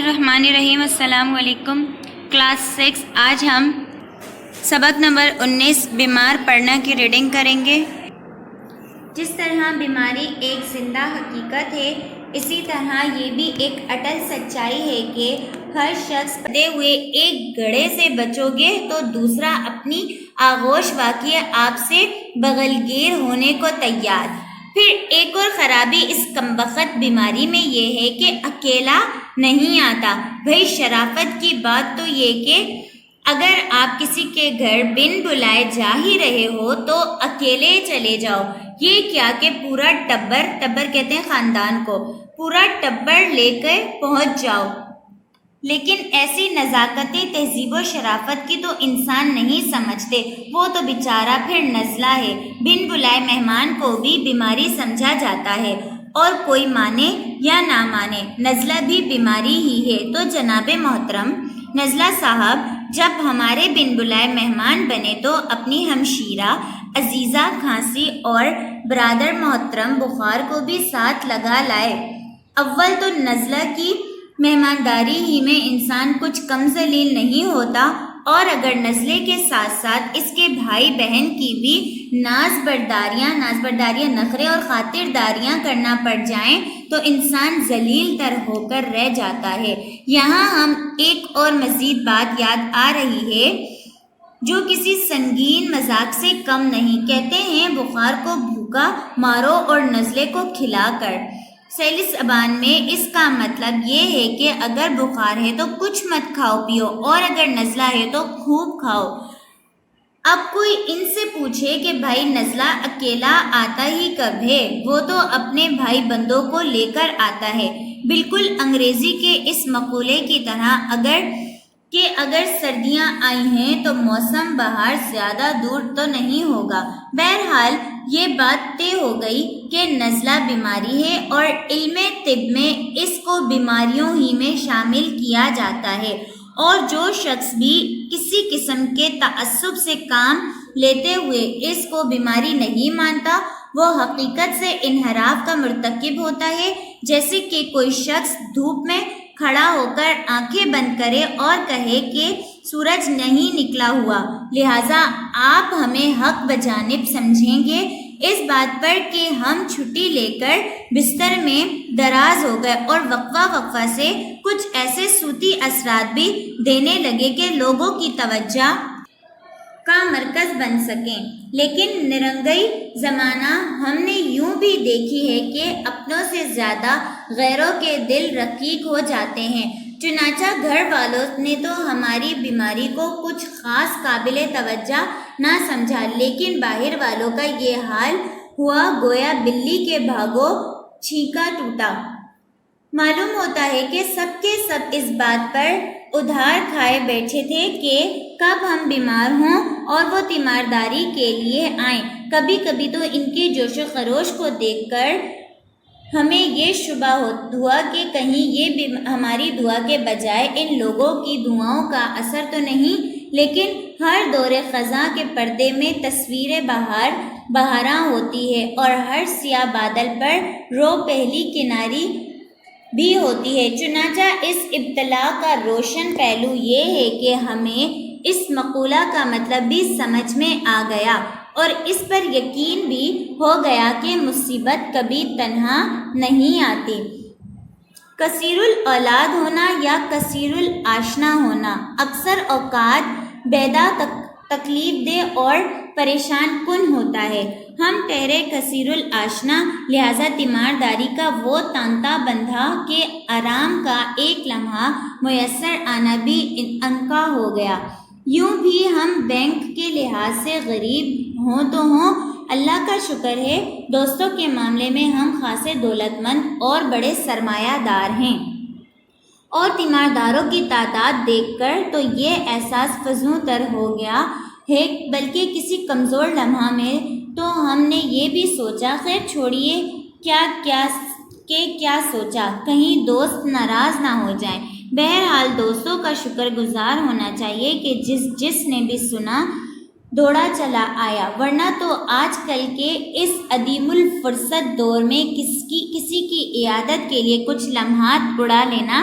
الرحمن الرحیم۔ السلام علیکم۔ کلاس 6 آج ہم سبق نمبر 19 بیمار پڑھنا کی ریڈنگ کریں گے۔ جس طرح بیماری ایک زندہ حقیقت ہے، اسی طرح یہ بھی ایک اٹل سچائی ہے کہ ہر شخص پڑے ہوئے ایک گڑھے سے بچو گے تو دوسرا اپنی آغوش واقع آپ سے بغلگیر ہونے کو تیار۔ پھر ایک اور خرابی اس کمبخت بیماری میں یہ ہے کہ اکیلا نہیں آتا۔ بھئی شرافت کی بات تو یہ کہ اگر آپ کسی کے گھر بن بلائے جا ہی رہے ہو تو اکیلے چلے جاؤ، یہ کیا کہ پورا ٹبر کہتے ہیں خاندان کو، پورا ٹبر لے کر پہنچ جاؤ۔ لیکن ایسی نزاکت تہذیب و شرافت کی تو انسان نہیں سمجھتے، وہ تو بیچارہ پھر نزلہ ہے۔ بن بلائے مہمان کو بھی بیماری سمجھا جاتا ہے، اور کوئی مانے یا نہ مانے نزلہ بھی بیماری ہی ہے۔ تو جناب محترم نزلہ صاحب جب ہمارے بن بلائے مہمان بنے تو اپنی ہمشیرہ عزیزہ کھانسی اور برادر محترم بخار کو بھی ساتھ لگا لائے۔ اول تو نزلہ کی مہمانداری ہی میں انسان کچھ کم ذلیل نہیں ہوتا، اور اگر نزلے کے ساتھ ساتھ اس کے بھائی بہن کی بھی ناز برداریاں نخرے اور خاطرداریاں کرنا پڑ جائیں تو انسان ذلیل تر ہو کر رہ جاتا ہے۔ یہاں ہم ایک اور مزید بات یاد آ رہی ہے جو کسی سنگین مذاق سے کم نہیں۔ کہتے ہیں بخار کو بھوکا مارو اور نزلے کو کھلا کر۔ سیلی زبان میں اس کا مطلب یہ ہے کہ اگر بخار ہے تو کچھ مت کھاؤ پیو، اور اگر نزلہ ہے تو خوب کھاؤ۔ اب کوئی ان سے پوچھے کہ بھائی نزلہ اکیلا آتا ہی کب ہے؟ وہ تو اپنے بھائی بندوں کو لے کر آتا ہے، بالکل انگریزی کے اس مقولے کی طرح اگر سردیاں آئی ہیں تو موسم بہار زیادہ دور تو نہیں ہوگا۔ بہرحال یہ بات طے ہو گئی کہ نزلہ بیماری ہے، اور علم طب میں اس کو بیماریوں ہی میں شامل کیا جاتا ہے، اور جو شخص بھی کسی قسم کے تعصب سے کام لیتے ہوئے اس کو بیماری نہیں مانتا وہ حقیقت سے انحراف کا مرتکب ہوتا ہے۔ جیسے کہ کوئی شخص دھوپ میں کھڑا ہو کر آنکھیں بند کرے اور کہے کہ سورج نہیں نکلا ہوا، لہٰذا آپ ہمیں حق بجانب سمجھیں گے، اس بات پر کہ ہم چھٹی لے کر بستر میں دراز ہو گئے اور وقفہ سے کچھ ایسے صوتی اثرات بھی دینے لگے کہ لوگوں کی توجہ کا مرکز بن سکیں۔ لیکن نرنگئی زمانہ ہم نے یوں بھی دیکھی ہے کہ اپنوں سے زیادہ غیروں کے دل رقیق ہو جاتے ہیں۔ چنانچہ گھر والوں نے تو ہماری بیماری کو کچھ خاص قابل توجہ نہ سمجھا، لیکن باہر والوں کا یہ حال ہوا گویا بلی کے بھاگو چھینکا ٹوٹا۔ معلوم ہوتا ہے کہ سب کے سب اس بات پر ادھار کھائے بیٹھے تھے کہ کب ہم بیمار ہوں اور وہ تیمارداری کے لیے آئیں۔ کبھی کبھی تو ان کے جوش و خروش کو دیکھ کر ہمیں یہ شبہ ہوا کہ کہیں یہ ہماری دعا کے بجائے ان لوگوں کی دعاؤں کا اثر تو نہیں۔ لیکن ہر دور خزاں کے پردے میں تصویر بہاراں ہوتی ہے، اور ہر سیاہ بادل پر رو پہلی کناری بھی ہوتی ہے۔ چنانچہ اس ابتلا کا روشن پہلو یہ ہے کہ ہمیں اس مقولہ کا مطلب بھی سمجھ میں آ گیا، اور اس پر یقین بھی ہو گیا کہ مصیبت کبھی تنہا نہیں آتی۔ کثیر الاولاد ہونا یا کثیر الاشنا ہونا اکثر اوقات بیدہ تکلیف دہ اور پریشان کن ہوتا ہے۔ ہم ٹھہرے کثیر الاشنا، لہذا تیمارداری کا وہ تانتا بندھا کہ آرام کا ایک لمحہ میسر آنا بھی عنقا ہو گیا۔ یوں بھی ہم بینک کے لحاظ سے غریب ہوں تو ہوں، اللہ کا شکر ہے دوستوں کے معاملے میں ہم خاصے دولت مند اور بڑے سرمایہ دار ہیں، اور تیمارداروں کی تعداد دیکھ کر تو یہ احساس فزوں تر ہو گیا ہے۔ بلکہ کسی کمزور لمحہ میں تو ہم نے یہ بھی سوچا، خیر چھوڑیے کیا سوچا، کہیں دوست ناراض نہ ہو جائیں۔ بہرحال دوستوں کا شکر گزار ہونا چاہیے کہ جس نے بھی سنا دوڑا چلا آیا، ورنہ تو آج کل کے اس عدیم الفرصت دور میں کسی کی عیادت کے لیے کچھ لمحات اڑا لینا